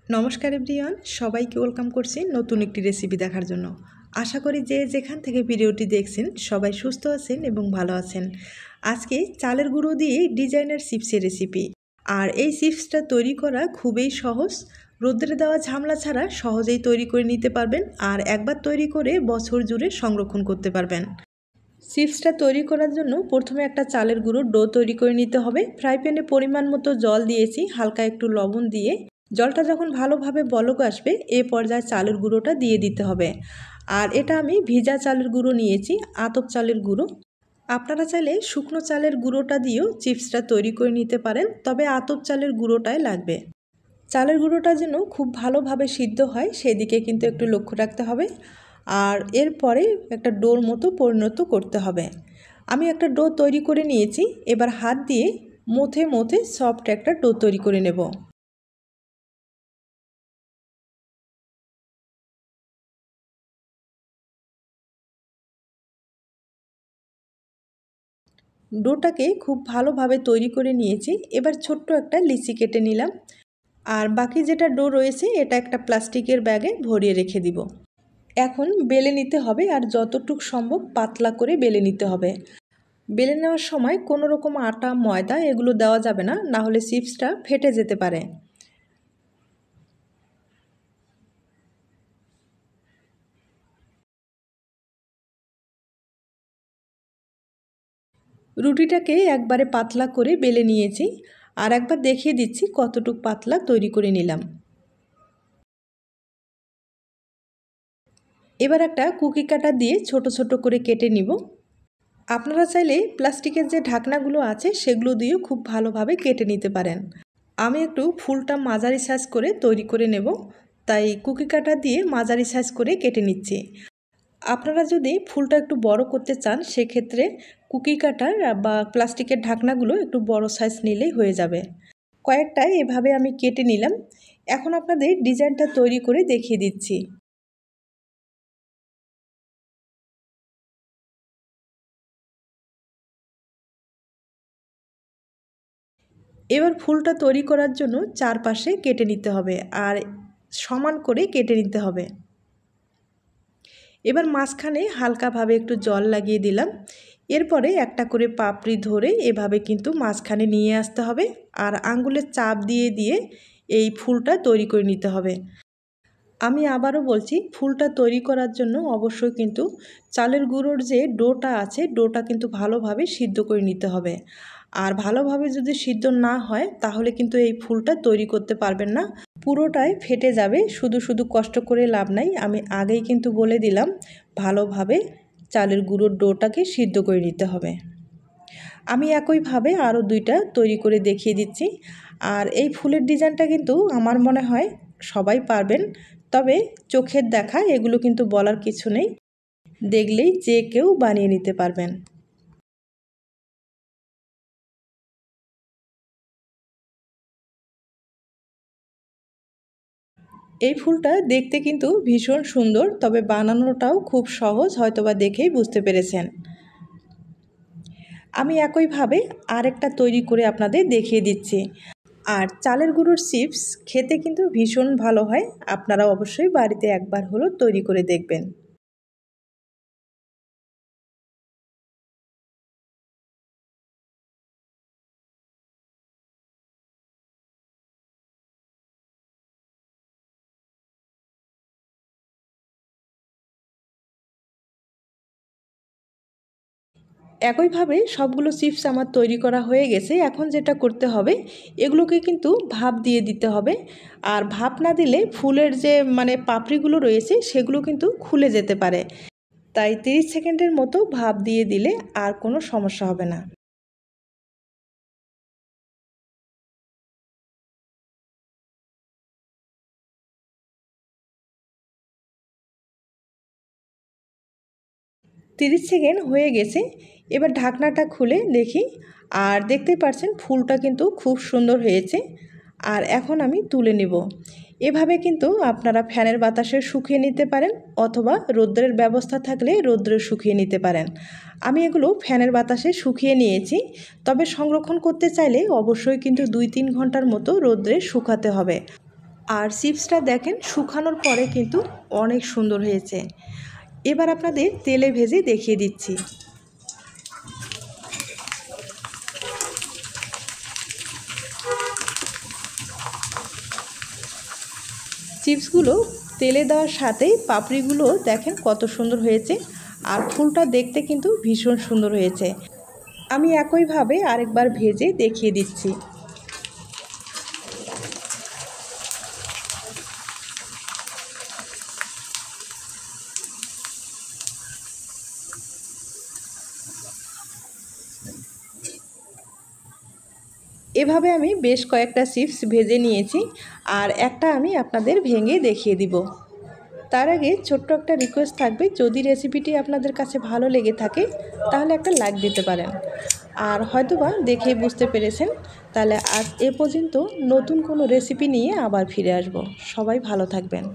নমস্কার এভরিওয়ান, সবাইকে ওয়েলকাম করছি নতুন একটি রেসিপি দেখার জন্য। আশা করি যে যেখান থেকে ভিডিওটি দেখছেন সবাই সুস্থ আছেন এবং ভালো আছেন। আজকে চালের গুঁড়ো দিয়ে ডিজাইনার চিপসের রেসিপি। আর এই চিপসটা তৈরি করা খুবই সহজ, রোদ্রে দেওয়া ঝামেলা ছাড়া সহজেই তৈরি করে নিতে পারবেন আর একবার তৈরি করে বছর জুড়ে সংরক্ষণ করতে পারবেন। চিপসটা তৈরি করার জন্য প্রথমে একটা চালের গুঁড়ো ডো তৈরি করে নিতে হবে। ফ্রাই প্যানে পরিমাণ মতো জল দিয়েছি, হালকা একটু লবণ দিয়ে জলটা যখন ভালোভাবে বলক আসবে এ পর্যায়ে চালের গুঁড়োটা দিয়ে দিতে হবে। আর এটা আমি ভিজা চালের গুঁড়ো নিয়েছি, আতপ চালের গুঁড়ো। আপনারা চাইলে শুকনো চালের গুঁড়োটা দিয়েও চিপসটা তৈরি করে নিতে পারেন, তবে আতপ চালের গুঁড়োটাই লাগবে। চালের গুঁড়োটা যেন খুব ভালোভাবে সিদ্ধ হয় সেদিকে কিন্তু একটু লক্ষ্য রাখতে হবে। আর এরপরে একটা ডোর মতো পরিণত করতে হবে। আমি একটা ডো তৈরি করে নিয়েছি, এবার হাত দিয়ে মথে মথে সফট একটা ডো তৈরি করে নেব। ডোটাকে খুব ভালোভাবে তৈরি করে নিয়েছি, এবার ছোট্ট একটা লিচি কেটে নিলাম। আর বাকি যেটা ডো রয়েছে এটা একটা প্লাস্টিকের ব্যাগে ভরিয়ে রেখে দিব। এখন বেলে নিতে হবে, আর যতটুকু সম্ভব পাতলা করে বেলে নিতে হবে। বেলে নেওয়ার সময় কোনো রকম আটা ময়দা এগুলো দেওয়া যাবে না, না হলে চিপসটা ফেটে যেতে পারে। রুটিটাকে একবারে পাতলা করে বেলে নিয়েছি, আর একবার দেখিয়ে দিচ্ছি কতটুকু পাতলা তৈরি করে নিলাম। এবার একটা কুকি কাটার দিয়ে ছোট ছোট করে কেটে নিব। আপনারা চাইলে প্লাস্টিকের যে ঢাকনাগুলো আছে সেগুলো দিয়েও খুব ভালোভাবে কেটে নিতে পারেন। আমি একটু ফুলটা মাঝারি সাইজ করে তৈরি করে নেব, তাই কুকি কাটা দিয়ে মাঝারি সাইজ করে কেটে নিচ্ছি। আপনারা যদি ফুলটা একটু বড় করতে চান সেক্ষেত্রে কুকি কাটার বা প্লাস্টিকের ঢাকনাগুলো একটু বড় সাইজ নিলেই হয়ে যাবে। কয়েকটা এভাবে আমি কেটে নিলাম। এখন আপনাদের ডিজাইনটা তৈরি করে দেখিয়ে দিচ্ছি। এবার ফুলটা তৈরি করার জন্য চারপাশে কেটে নিতে হবে, আর সমান করে কেটে নিতে হবে। এবার মাঝখানে হালকাভাবে একটু জল লাগিয়ে দিলাম। এরপরে একটা করে পাপড়ি ধরে এভাবে কিন্তু মাঝখানে নিয়ে আসতে হবে, আর আঙ্গুলের চাপ দিয়ে দিয়ে এই ফুলটা তৈরি করে নিতে হবে। আমি আবারও বলছি, ফুলটা তৈরি করার জন্য অবশ্যই কিন্তু চালের গুঁড়োর যে ডোটা আছে ডোটা কিন্তু ভালোভাবে সিদ্ধ করে নিতে হবে। আর ভালোভাবে যদি সিদ্ধ না হয় তাহলে কিন্তু এই ফুলটা তৈরি করতে পারবেন না, পুরোটাই ফেটে যাবে। শুধু শুধু কষ্ট করে লাভ নাই, আমি আগেই কিন্তু বলে দিলাম ভালোভাবে চালের গুঁড়োর ডোটাকে সিদ্ধ করে নিতে হবে। আমি একইভাবে আরও দুইটা তৈরি করে দেখিয়ে দিচ্ছি। আর এই ফুলের ডিজাইনটা কিন্তু আমার মনে হয় সবাই পারবেন, তবে চোখের দেখা এগুলো কিন্তু বলার কিছু নেই, দেখলেই যে কেউ বানিয়ে নিতে পারবেন। এই ফুলটা দেখতে কিন্তু ভীষণ সুন্দর, তবে বানানোটাও খুব সহজ, হয়তোবা দেখেই বুঝতে পেরেছেন। আমি একইভাবে আরেকটা তৈরি করে আপনাদের দেখিয়ে দিচ্ছি। আর চালের গুঁড়োর চিপস খেতে কিন্তু ভীষণ ভালো হয়, আপনারা অবশ্যই বাড়িতে একবার হলেও তৈরি করে দেখবেন। একইভাবে সবগুলো চিপস আমার তৈরি করা হয়ে গেছে। এখন যেটা করতে হবে, এগুলোকে কিন্তু ভাপ দিয়ে দিতে হবে। আর ভাপ না দিলে ফুলের যে পাপড়িগুলো রয়েছে সেগুলো কিন্তু খুলে যেতে পারে, তাই 30 সেকেন্ডের মতো ভাপ দিয়ে দিলে আর কোনো সমস্যা হবে না। 30 সেকেন্ড হয়ে গেছে, এবার ঢাকনাটা খুলে দেখি। আর দেখতেই পাচ্ছেন ফুলটা কিন্তু খুব সুন্দর হয়েছে। আর এখন আমি তুলে নেব। এভাবে কিন্তু আপনারা ফ্যানের বাতাসে শুকিয়ে নিতে পারেন, অথবা রৌদ্রের ব্যবস্থা থাকলে রৌদ্রে শুকিয়ে নিতে পারেন। আমি এগুলো ফ্যানের বাতাসে শুকিয়ে নিয়েছি, তবে সংরক্ষণ করতে চাইলে অবশ্যই কিন্তু 2-3 ঘন্টার মতো রৌদ্রে শুকাতে হবে। আর চিপসটা দেখেন শুকানোর পরে কিন্তু অনেক সুন্দর হয়েছে। এবার আপনাদের তেলে ভেজে দেখিয়ে দিচ্ছি। চিপসগুলো তেলে দেওয়ার সাথেই পাপড়িগুলো দেখেন কত সুন্দর হয়েছে, আর ফুলটা দেখতে কিন্তু ভীষণ সুন্দর হয়েছে। আমি একইভাবে আরেকবার ভেজে দেখিয়ে দিচ্ছি। এভাবে আমি বেশ কয়েকটা চিপস ভেজে নিয়েছি, আর একটা আমি আপনাদের ভেঙে দেখিয়ে দিব। তার আগে ছোট্ট একটা রিকোয়েস্ট থাকবে, যদি রেসিপিটি আপনাদের কাছে ভালো লেগে থাকে তাহলে একটা লাইক দিতে পারেন। আর হয়তোবা দেখেই বুঝতে পেরেছেন। তাহলে আজ এ পর্যন্ত, নতুন কোনো রেসিপি নিয়ে আবার ফিরে আসব। সবাই ভালো থাকবেন।